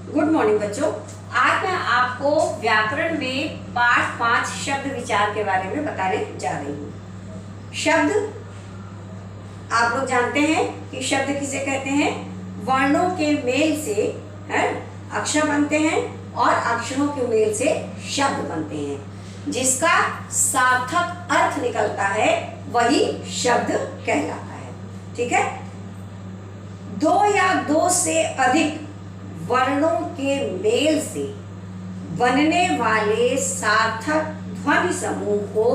Good morning बच्चों। आज मैं आपको व्याकरण में पाठ 5 शब्द विचार के बारे में बताने जा रही हूँ। शब्द आप लोग जानते हैं कि शब्द किसे कहते हैं। वर्णों के मेल से अक्षर बनते हैं और अक्षरों के मेल से शब्द बनते हैं। जिसका सार्थक अर्थ निकलता है वही शब्द कहलाता है। ठीक है। दो या दो से अधिक वर्णों के मेल से बनने वाले सार्थक ध्वनि समूह को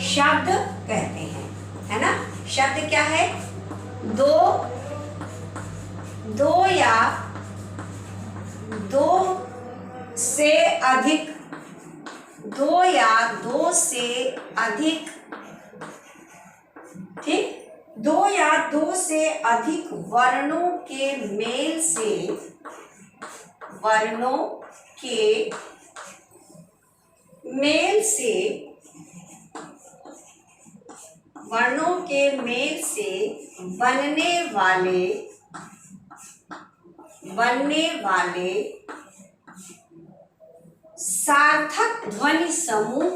शब्द कहते हैं, है ना। शब्द क्या है? दो या दो से अधिक ठीक, दो या दो से अधिक वर्णों के मेल से बनने वाले सार्थक ध्वनि समूह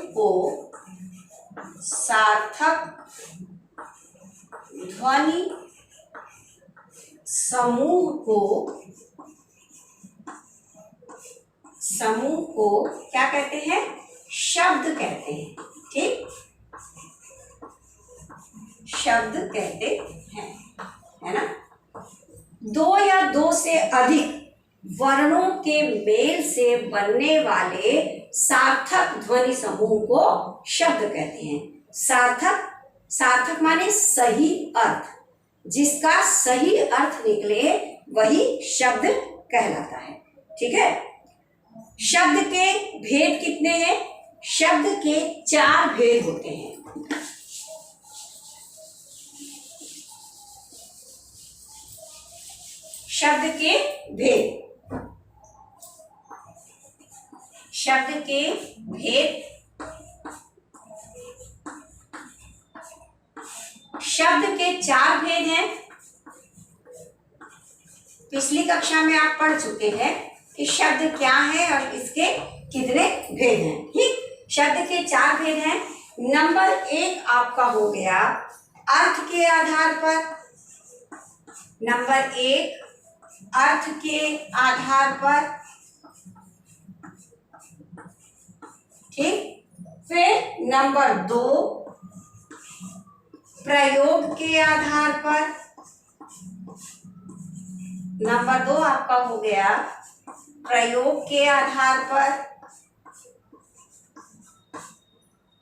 को क्या कहते हैं? शब्द कहते हैं। ठीक, शब्द कहते हैं, है ना। दो या दो से अधिक वर्णों के मेल से बनने वाले सार्थक ध्वनि समूह को शब्द कहते हैं। सार्थक माने सही अर्थ, जिसका सही अर्थ निकले वही शब्द कहलाता है। ठीक है। शब्द के भेद कितने हैं? शब्द के 4 भेद होते हैं। शब्द के भेद शब्द के 4 भेद हैं। पिछली कक्षा में आप पढ़ चुके हैं कि शब्द क्या है और इसके कितने भेद हैं। ठीक, शब्द के 4 भेद हैं। नंबर 1 आपका हो गया अर्थ के आधार पर। नंबर 1 अर्थ के आधार पर। ठीक, फिर नंबर 2 प्रयोग के आधार पर। नंबर 2 आपका हो गया प्रयोग के आधार पर।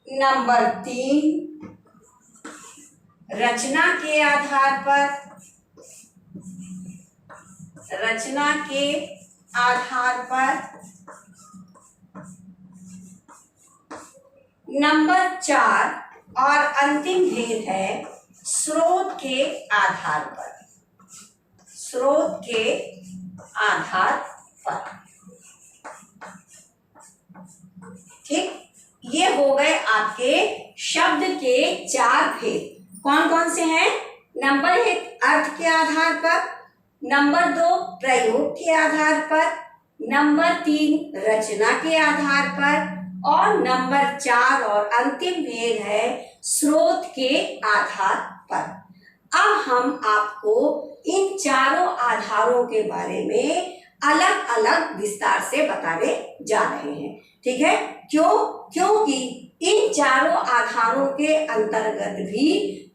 नंबर 3 रचना के आधार पर। नंबर 4 और अंतिम भेद है स्रोत के आधार पर। ठीक, ये हो गए आपके शब्द के 4 भेद। कौन कौन से हैं? नंबर 1 अर्थ के आधार पर। नंबर 2 प्रयोग के आधार पर। नंबर 3 रचना के आधार पर। और नंबर 4 और अंतिम भेद है स्रोत के आधार पर। अब हम आपको इन चारों आधारों के बारे में अलग अलग विस्तार से बताने जा रहे हैं। ठीक है। क्योंकि इन चारों आधारों के अंतर्गत भी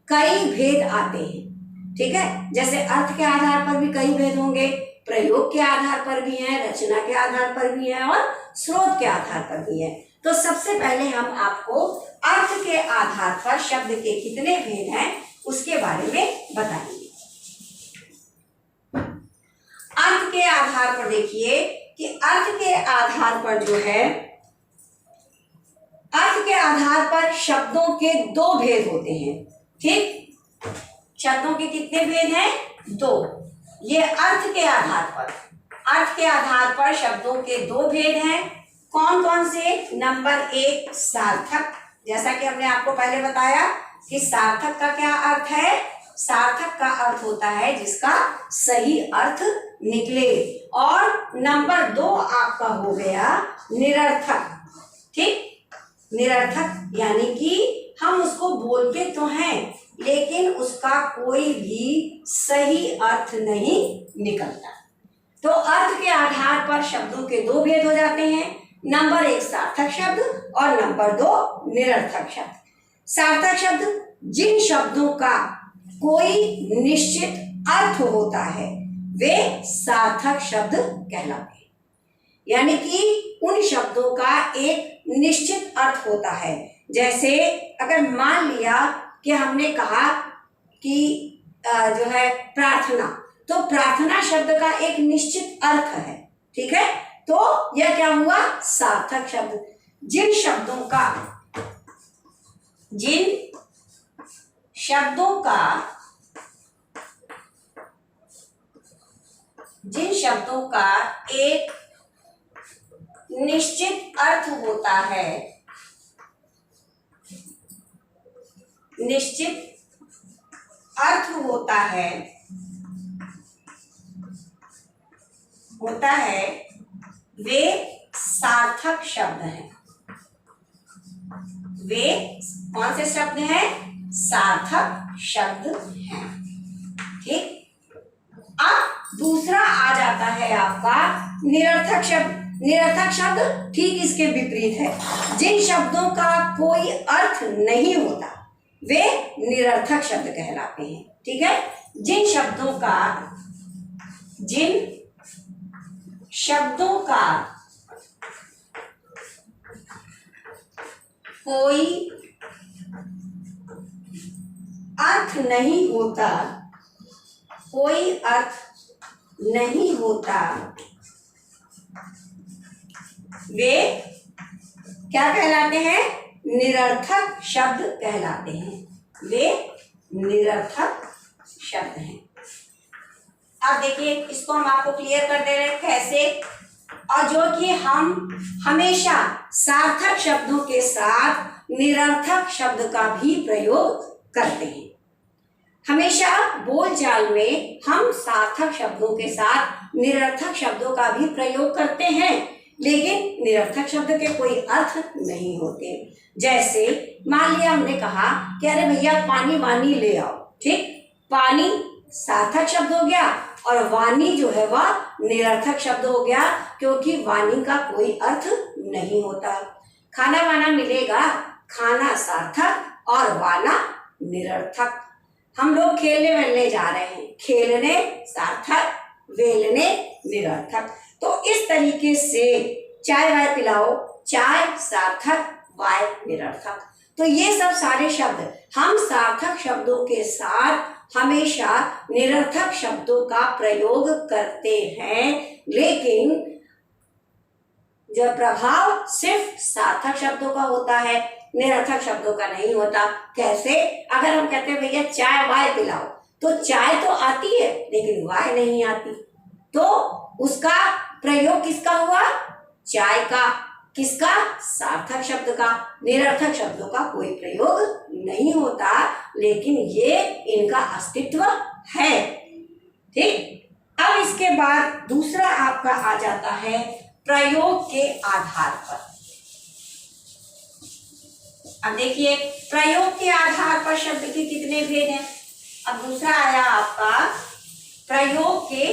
कई भेद आते हैं। ठीक है। जैसे अर्थ के आधार पर भी कई भेद होंगे, प्रयोग के आधार पर भी हैं, रचना के आधार पर भी है और स्रोत के आधार पर भी है। तो सबसे पहले हम आपको अर्थ के आधार पर शब्द के कितने भेद हैं उसके बारे में बताएंगे। अर्थ के आधार पर देखिए कि अर्थ के आधार पर जो है, अर्थ के आधार पर शब्दों के 2 भेद होते हैं। ठीक, शब्दों के कितने भेद हैं? 2। ये अर्थ के आधार पर शब्दों के 2 भेद हैं। कौन कौन से? नंबर 1 सार्थक। जैसा कि हमने आपको पहले बताया कि सार्थक का क्या अर्थ है? सार्थक का अर्थ होता है जिसका सही अर्थ निकले। और नंबर 2 आपका हो गया निरर्थक। ठीक, निरर्थक यानी कि हम उसको बोलते तो हैं लेकिन उसका कोई भी सही अर्थ नहीं निकलता। तो अर्थ के आधार पर शब्दों के 2 भेद हो जाते हैं, नंबर 1 सार्थक शब्द और नंबर 2 निरर्थक शब्द। सार्थक शब्द जिन शब्दों का कोई निश्चित अर्थ होता है वे सार्थक शब्द कहलाते हैं। यानी कि उन शब्दों का एक निश्चित अर्थ होता है। जैसे अगर मान लिया कि हमने कहा कि जो है प्रार्थना, तो प्रार्थना शब्द का एक निश्चित अर्थ है। ठीक है, तो यह क्या हुआ? सार्थक शब्द। जिन शब्दों का एक निश्चित अर्थ होता है, वे सार्थक शब्द हैं। वे कौन से शब्द हैं? सार्थक शब्द हैं। ठीक, अब दूसरा आ जाता है आपका निरर्थक शब्द। निरर्थक शब्द ठीक इसके विपरीत है। जिन शब्दों का कोई अर्थ नहीं होता वे निरर्थक शब्द कहलाते हैं। ठीक है, जिन शब्दों का कोई अर्थ नहीं होता, वे क्या कहलाते हैं? निरर्थक शब्द कहलाते हैं। वे निरर्थक शब्द हैं। अब देखिए, इसको हम आपको क्लियर कर दे रहे हैं कैसे। और जो कि हम हमेशा सार्थक शब्दों के साथ निरर्थक शब्द का भी प्रयोग करते हैं। हमेशा बोलचाल में हम सार्थक शब्दों के साथ निरर्थक शब्दों का भी प्रयोग करते हैं, लेकिन निरर्थक शब्द के कोई अर्थ नहीं होते। जैसे मान लिया हमने कहा कि अरे भैया पानी वानी ले आओ। ठीक, पानी सार्थक शब्द हो गया और वाणी जो है वह निरर्थक शब्द हो गया, क्योंकि वाणी का कोई अर्थ नहीं होता। खाना वाना मिलेगा, खाना सार्थक और वाना निरर्थक। हम लोग खेलने वेलने जा रहे हैं, खेलने सार्थक, वेलने निरर्थक। तो इस तरीके से चाय वाय पिलाओ, चाय सार्थक, वाय निरर्थक। तो ये सब सारे शब्द हम सार्थक शब्दों के साथ हमेशा निरर्थक शब्दों का प्रयोग करते हैं, लेकिन जो प्रभाव सिर्फ सार्थक शब्दों का होता है, निरर्थक शब्दों का नहीं होता। कैसे? अगर हम कहते हैं भैया चाय वाय पिलाओ, तो चाय तो आती है लेकिन वाय नहीं आती, तो उसका प्रयोग किसका हुआ? चाय का। किसका? सार्थक शब्द का। निरर्थक शब्दों का कोई प्रयोग नहीं होता, लेकिन ये इनका अस्तित्व है। ठीक, अब इसके बाद दूसरा आपका आ जाता है प्रयोग के आधार पर। अब देखिए, प्रयोग के आधार पर शब्द के कितने भेद हैं। अब दूसरा आया आपका प्रयोग के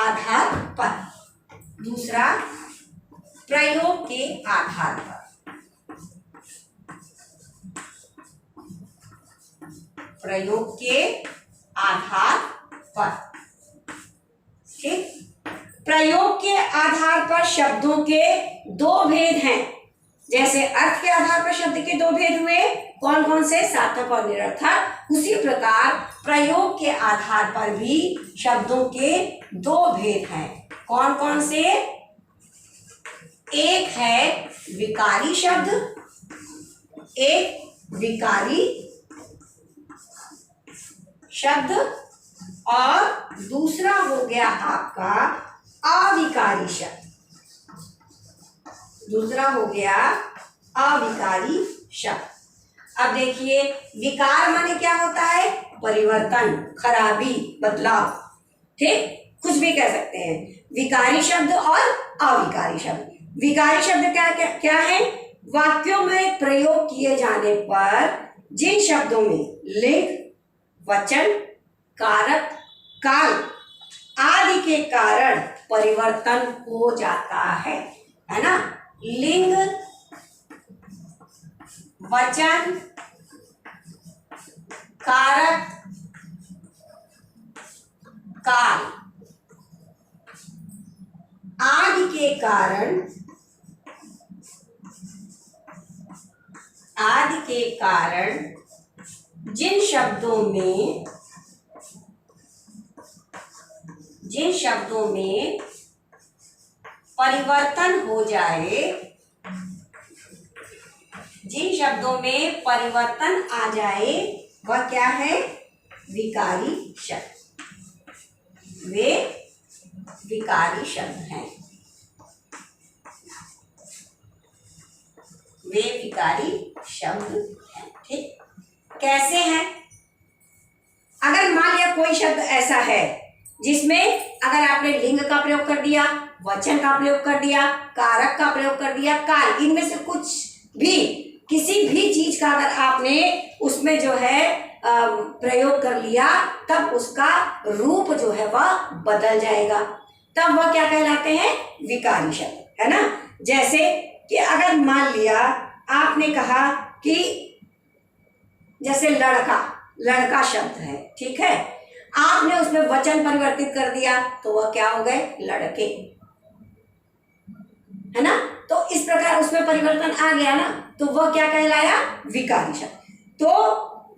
आधार पर। दूसरा प्रयोग के आधार पर। प्रयोग के आधार पर। ठीक, प्रयोग के आधार पर शब्दों के 2 भेद हैं। जैसे अर्थ के आधार पर शब्द के 2 भेद हुए, कौन कौन से? सार्थक और निरर्थक। उसी प्रकार प्रयोग के आधार पर भी शब्दों के 2 भेद हैं। कौन कौन से? एक है विकारी शब्द, एक विकारी शब्द, और दूसरा हो गया आपका अविकारी शब्द। दूसरा हो गया अविकारी शब्द। अब देखिए, विकार माने क्या होता है? परिवर्तन, खराबी, बदलाव। ठीक, कुछ भी कह सकते हैं। विकारी शब्द और अविकारी शब्द। विकारी शब्द क्या क्या, क्या है? वाक्यों में प्रयोग किए जाने पर जिन शब्दों में लिंग, वचन, कारक, काल आदि के कारण परिवर्तन हो जाता है ना? लिंग, वचन, कारक, काल आदि के कारण जिन शब्दों में परिवर्तन हो जाए, जिन शब्दों में परिवर्तन आ जाए वह क्या है? विकारी शब्द। वे विकारी शब्द हैं। वे विकारी शब्द हैं। ठीक, कैसे हैं? अगर मान लिया कोई शब्द ऐसा है जिसमें अगर आपने लिंग का प्रयोग कर दिया, वचन का प्रयोग कर दिया, कारक का प्रयोग कर दिया, काल, इनमें से कुछ भी किसी भी चीज का अगर आपने उसमें जो है प्रयोग कर लिया, तब उसका रूप जो है वह बदल जाएगा, तब वह क्या कहलाते हैं? विकारी शब्द, है ना? जैसे कि अगर मान लिया आपने कहा कि जैसे लड़का शब्द है, ठीक है, आपने उसमें वचन परिवर्तित कर दिया तो वह क्या हो गए? लड़के, है ना? तो इस प्रकार उसमें परिवर्तन आ गया ना, तो वह क्या कहलाया? विकारी शब्द। तो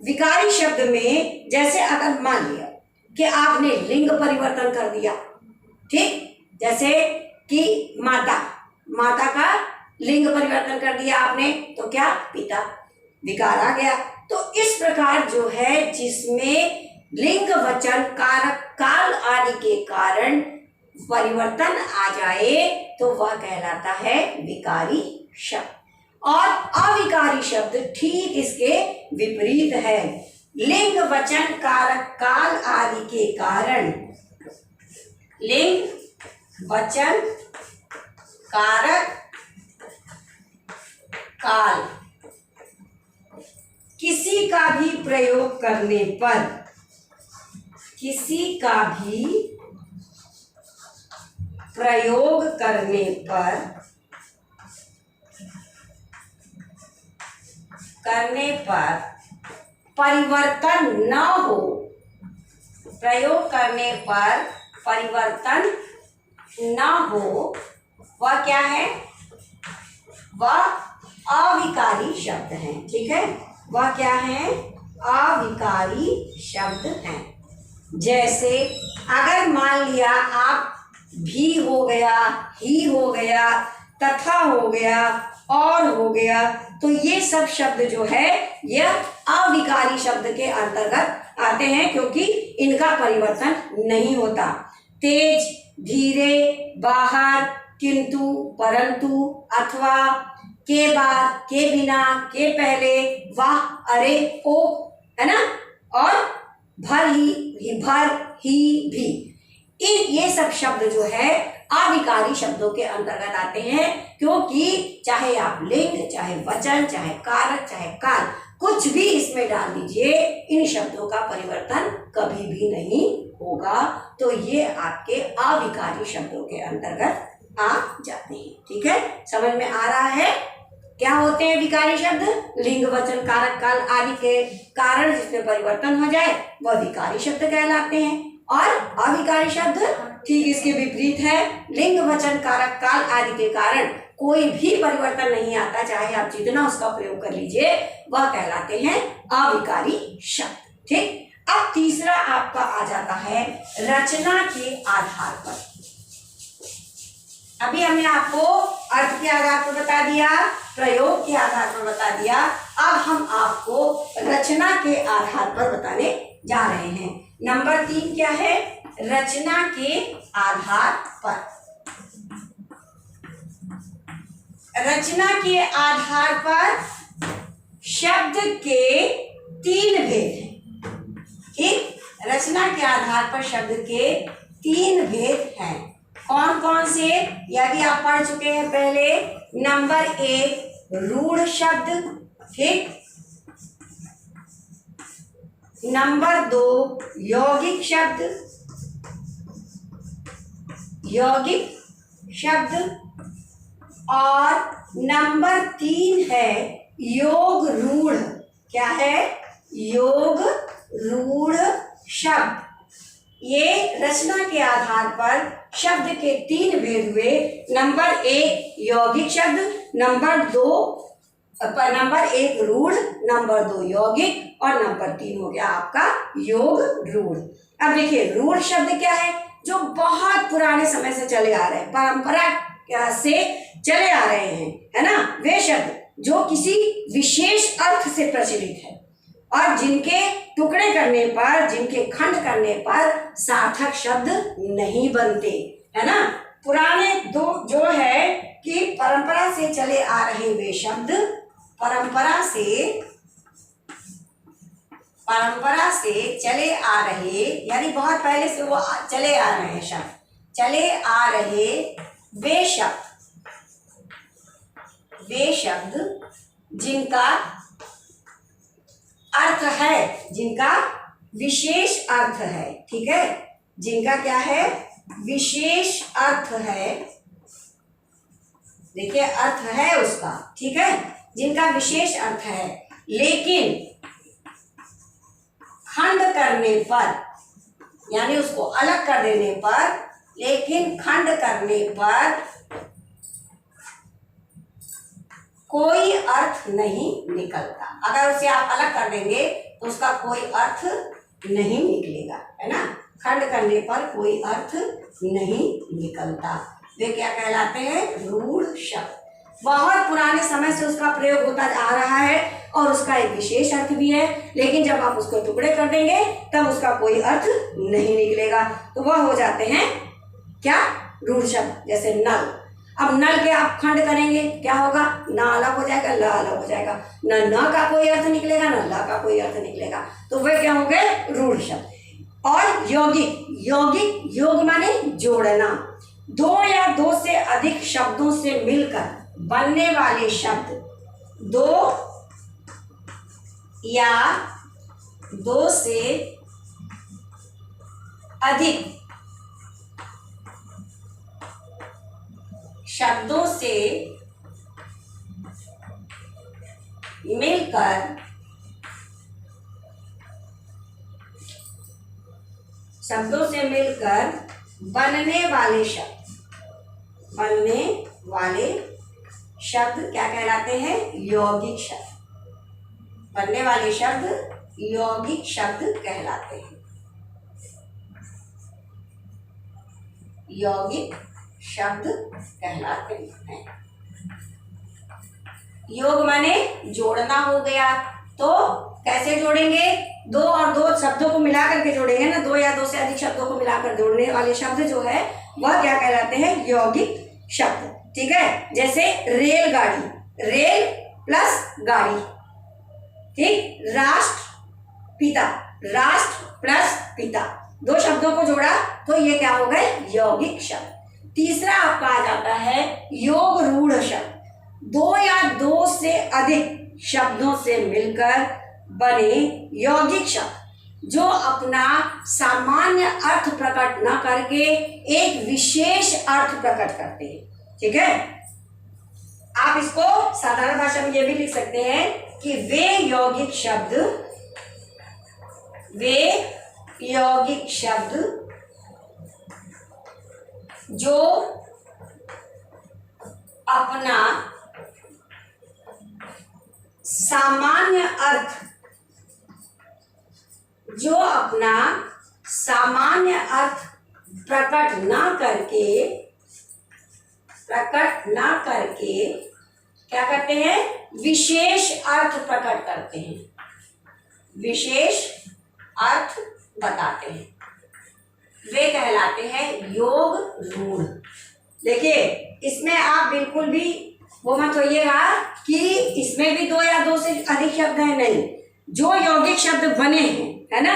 विकारी शब्द में जैसे अगर मान लिया कि आपने लिंग परिवर्तन कर दिया, ठीक, जैसे कि माता का लिंग परिवर्तन कर दिया आपने, तो क्या? पिता, विकार आ गया। तो इस प्रकार जो है जिसमें लिंग, वचन, कारक, काल आदि के कारण परिवर्तन आ जाए तो वह कहलाता है विकारी शब्द। और अविकारी शब्द ठीक इसके विपरीत है। लिंग, वचन, कारक, काल आदि के कारण, लिंग, वचन, कारक, काल किसी का भी प्रयोग करने पर, परिवर्तन न हो, प्रयोग करने पर परिवर्तन न हो, वह क्या है? वह अविकारी शब्द है। ठीक है, वह क्या है? अविकारी शब्द हैं। जैसे अगर मान लिया आप भी हो गया, ही हो गया, तथा हो गया, और हो गया, तो ये सब शब्द जो है यह अविकारी शब्द के अंतर्गत आते हैं, क्योंकि इनका परिवर्तन नहीं होता। तेज, धीरे, बाहर, किंतु, परंतु, अथवा, के बाद, के बिना, के पहले, वाह, अरे, ओ, है ना, और भर ही भी, ये सब शब्द जो है अविकारी शब्दों के अंतर्गत आते हैं, क्योंकि चाहे आप लिंग, चाहे वचन, चाहे कारक, चाहे काल, कुछ भी इसमें डाल दीजिए, इन शब्दों का परिवर्तन कभी भी नहीं होगा। तो ये आपके अविकारी शब्दों के अंतर्गत आ जाते हैं। ठीक है, समझ में आ रहा है? क्या होते हैं विकारी शब्द? लिंग, वचन, कारक, काल आदि के कारण जिसमें परिवर्तन हो जाए वह विकारी शब्द कहलाते हैं। और अविकारी शब्द ठीक इसके विपरीत है। लिंग, वचन, कारक, काल आदि के कारण कोई भी परिवर्तन नहीं आता, चाहे आप जितना उसका प्रयोग कर लीजिए, वह कहलाते हैं अविकारी शब्द। ठीक, अब तीसरा आपका आ जाता है रचना के आधार पर। अभी हमने आपको अर्थ के आधार पर बता दिया, प्रयोग के आधार पर बता दिया, अब हम आपको रचना के आधार पर बताने जा रहे हैं। नंबर 3 क्या है? रचना के आधार पर। रचना के आधार पर शब्द के 3 भेद हैं। ठीक, रचना के आधार पर शब्द के 3 भेद हैं। कौन कौन से, यदि आप पढ़ चुके हैं पहले। नंबर 1 रूढ़ शब्द, ठीक। नंबर 2 यौगिक शब्द, यौगिक शब्द। और नंबर 3 है योग रूढ़। क्या है? योग रूढ़ शब्द। ये रचना के आधार पर शब्द के 3 भेद हुए। नंबर 1 यौगिक शब्द, नंबर 1 रूढ़, नंबर 2 यौगिक और नंबर 3 हो गया आपका योग रूढ़। अब देखिए रूढ़ शब्द क्या है? जो बहुत पुराने समय से चले आ रहे हैं, परंपरा से चले आ रहे हैं, है ना, वे शब्द जो किसी विशेष अर्थ से प्रचलित है और जिनके टुकड़े करने पर, जिनके खंड करने पर सार्थक शब्द नहीं बनते, है ना। पुराने दो जो है कि परंपरा से चले आ रहे वे शब्द, परंपरा से चले आ रहे, यानी बहुत पहले से वो चले आ रहे हैं शब्द, चले आ रहे वे शब्द जिनका अर्थ है, जिनका विशेष अर्थ है, ठीक है, जिनका क्या है? विशेष अर्थ है। देखिए अर्थ है उसका, ठीक है, जिनका विशेष अर्थ है, लेकिन खंड करने पर, यानी उसको अलग कर देने पर, लेकिन खंड करने पर कोई अर्थ नहीं निकलता। अगर उसे आप अलग कर देंगे तो उसका कोई अर्थ नहीं निकलेगा, है ना। खंड करने पर कोई अर्थ नहीं निकलता। वे क्या कहलाते हैं? रूढ़ शब्द। बहुत पुराने समय से उसका प्रयोग होता आ रहा है और उसका एक विशेष अर्थ भी है, लेकिन जब आप उसको टुकड़े कर देंगे तब उसका कोई अर्थ नहीं निकलेगा, तो वह हो जाते हैं क्या? रूढ़ शब्द। जैसे नल, अब नल के आप खंड करेंगे क्या होगा? ना अलग हो जाएगा, ला अलग हो जाएगा, न का कोई अर्थ निकलेगा, न ला का कोई अर्थ निकलेगा, तो वे क्या हो गए? रूढ़ शब्द। और यौगिक, योग माने जोड़ना, 2 या 2 से अधिक शब्दों से मिलकर बनने वाले शब्द, 2 या 2 से अधिक शब्दों से मिलकर बनने वाले शब्द क्या कहलाते हैं? यौगिक शब्द। बनने वाले शब्द यौगिक शब्द कहलाते हैं। यौगिक शब्द कहलाते हैं। योग माने जोड़ना हो गया, तो कैसे जोड़ेंगे? 2 और 2 शब्दों को मिलाकर के जोड़ेंगे ना, 2 या 2 से अधिक शब्दों को मिलाकर जोड़ने वाले शब्द जो है वह क्या कहलाते हैं? यौगिक शब्द, ठीक है। जैसे रेलगाड़ी, रेल प्लस गाड़ी, ठीक। राष्ट्र प्लस पिता, 2 शब्दों को जोड़ा तो ये क्या हो गए? यौगिक शब्द। तीसरा आपका आ जाता है योग रूढ़ शब्द, 2 या 2 से अधिक शब्दों से मिलकर बने यौगिक शब्द, जो अपना सामान्य अर्थ प्रकट न करके एक विशेष अर्थ प्रकट करते हैं, ठीक है। आप इसको साधारण भाषा में ये भी लिख सकते हैं कि वे यौगिक शब्द जो अपना सामान्य अर्थ प्रकट ना करके क्या करते हैं? विशेष अर्थ प्रकट करते हैं, विशेष अर्थ बताते हैं, वे कहलाते हैं योग रूढ़। देखिए इसमें आप बिल्कुल भी वो मत होइएगा कि इसमें भी 2 या 2 से अधिक शब्द हैं, नहीं। जो यौगिक शब्द बने हैं, है ना,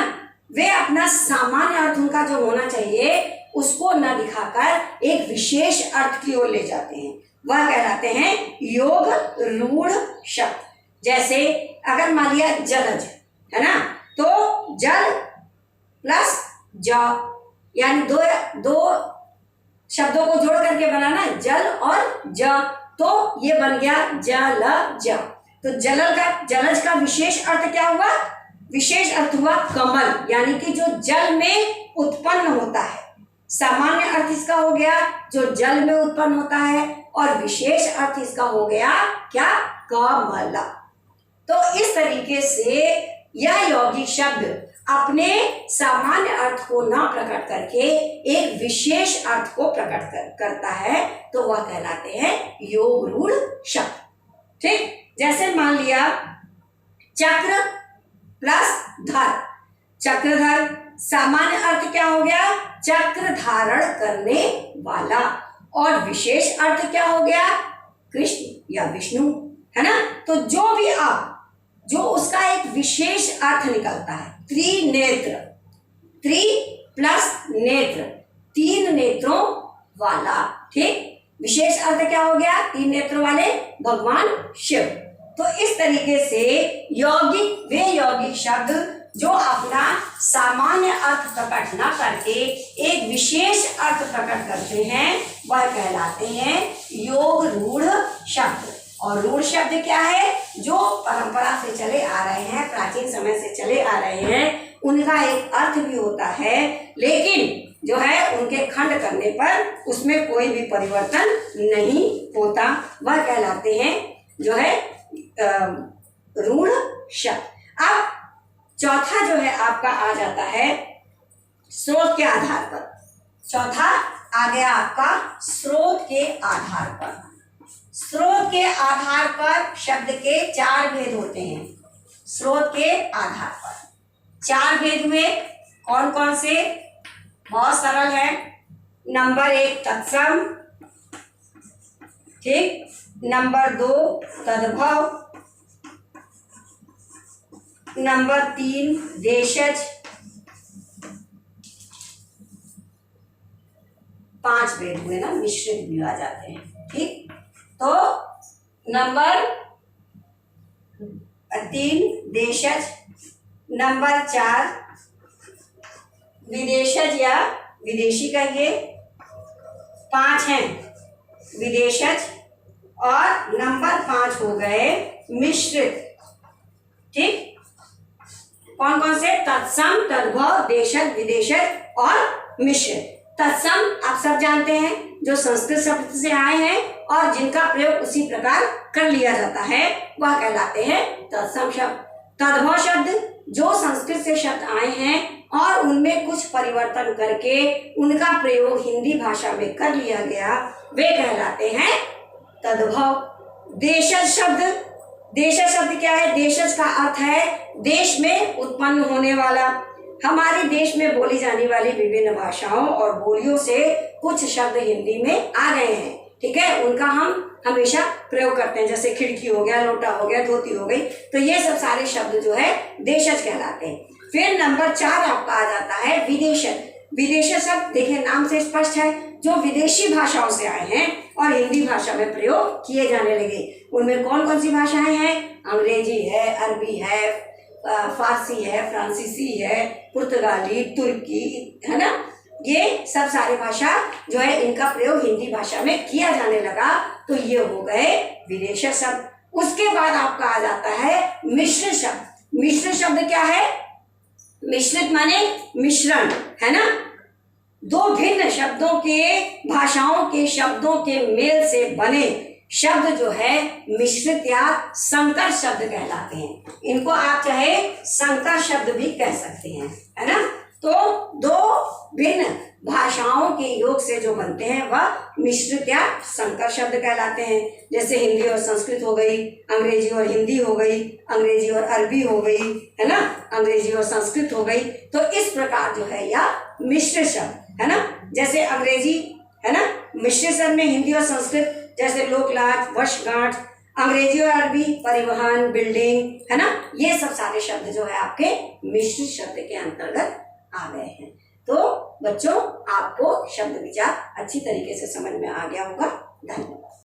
वे अपना सामान्य अर्थ उनका जो होना चाहिए उसको न दिखाकर एक विशेष अर्थ की ओर ले जाते हैं, वह कहलाते हैं योग रूढ़ शब्द। जैसे अगर मान लिया जलज है ना, तो जल प्लस ज, यानी दो शब्दों को जोड़ करके बनाना जल और ज, तो ये बन गया जलज। तो जलज का विशेष अर्थ क्या हुआ? विशेष अर्थ हुआ कमल, यानी कि जो जल में उत्पन्न होता है। सामान्य अर्थ इसका हो गया जो जल में उत्पन्न होता है, और विशेष अर्थ इसका हो गया क्या? कमल। तो इस तरीके से यह यौगिक शब्द अपने सामान्य अर्थ को ना प्रकट करके एक विशेष अर्थ को प्रकट करता है, तो वह कहलाते हैं योग रूढ़ शब्द। ठीक, जैसे मान लिया चक्र प्लस धर, चक्रधर, सामान्य अर्थ क्या हो गया? चक्र धारण करने वाला, और विशेष अर्थ क्या हो गया? कृष्ण या विष्णु, है ना। तो जो भी आप जो उसका एक विशेष अर्थ निकलता है, त्रिनेत्र, त्रि प्लस नेत्र, तीन नेत्रों वाला। ठीक, विशेष अर्थ क्या हो गया? तीन नेत्र वाले भगवान शिव। तो इस तरीके से वे यौगिक शब्द जो अपना सामान्य अर्थ प्रकट न करके एक विशेष अर्थ प्रकट करते हैं, वह कहलाते हैं योग रूढ़ शब्द। और रूढ़ शब्द क्या है? जो परंपरा से चले आ रहे हैं, प्राचीन समय से चले आ रहे हैं, उनका एक अर्थ भी होता है, लेकिन जो है उनके खंड करने पर उसमें कोई भी परिवर्तन नहीं होता, वह कहलाते हैं जो है रूढ़ शब्द। अब चौथा जो है आपका आ जाता है स्रोत के आधार पर। चौथा आ गया आपका स्रोत के आधार पर। स्रोत के आधार पर शब्द के चार भेद होते हैं। स्रोत के आधार पर चार भेद हुए, कौन कौन से? बहुत सरल है। नंबर 1 तत्सम, ठीक। नंबर 2 तद्भव, नंबर 3 देशज, 5 भेद हुए ना, मिश्रित भी आ जाते हैं। ठीक, तो नंबर 3 देशज, नंबर 4 विदेशज या विदेशी कहिए, 5 हैं विदेशज, और नंबर 5 हो गए मिश्रित। ठीक, कौन कौन से? तत्सम, तद्भव, देशज, विदेशज और मिश्रित। तत्सम आप सब जानते हैं, जो संस्कृत शब्द से आए हैं और जिनका प्रयोग उसी प्रकार कर लिया जाता है, वह कहलाते हैं तत्सम शब्द। तद्भव शब्द जो संस्कृत से शब्द आए हैं और उनमें कुछ परिवर्तन करके उनका प्रयोग हिंदी भाषा में कर लिया गया, वे कहलाते हैं तद्भव। देशज शब्द, देशज शब्द क्या है? देशज का अर्थ है देश में उत्पन्न होने वाला। हमारे देश में बोली जाने वाली विभिन्न भाषाओं और बोलियों से कुछ शब्द हिंदी में आ गए हैं, ठीक है, उनका हम हमेशा प्रयोग करते हैं, जैसे खिड़की हो गया, लोटा हो गया, धोती हो गई, तो ये सब सारे शब्द जो है देशज कहलाते हैं। फिर नंबर 4 आपका आ जाता है विदेशज। विदेशज शब्द देखिए नाम से स्पष्ट है, जो विदेशी भाषाओं से आए हैं और हिंदी भाषा में प्रयोग किए जाने लगे। उनमें कौन कौन सी भाषाएं हैं? अंग्रेजी है, अरबी है, फारसी है, फ्रांसीसी है, पुर्तगाली, तुर्की, है ना। ये सब सारी भाषा जो है इनका प्रयोग हिंदी भाषा में किया जाने लगा, तो ये हो गए विदेशज शब्द। उसके बाद आपका आ जाता है मिश्रित शब्द। मिश्रित शब्द क्या है? मिश्रित माने मिश्रण, है ना। दो भिन्न शब्दों के, भाषाओं के शब्दों के मेल से बने शब्द जो है मिश्रित या संकर शब्द कहलाते हैं। इनको आप चाहे संकर शब्द भी कह सकते हैं, है ना। तो दो भिन्न भाषाओं के योग से जो बनते हैं वह मिश्रित या संकर शब्द कहलाते हैं। जैसे हिंदी और संस्कृत हो गई, अंग्रेजी और हिंदी हो गई, अंग्रेजी और अरबी हो गई, है ना, अंग्रेजी और संस्कृत हो गई। तो इस प्रकार जो है यह मिश्रित शब्द, है ना। जैसे अंग्रेजी, है ना, मिश्रित शब्द में हिंदी और संस्कृत, जैसे लोकलाज, वर्षगांठ, अंग्रेजी और अरबी, परिवहन, बिल्डिंग, है ना, ये सब सारे शब्द जो है आपके मिश्रित शब्द के अंतर्गत आ गए हैं। तो बच्चों आपको शब्द विचार अच्छी तरीके से समझ में आ गया होगा। धन्यवाद।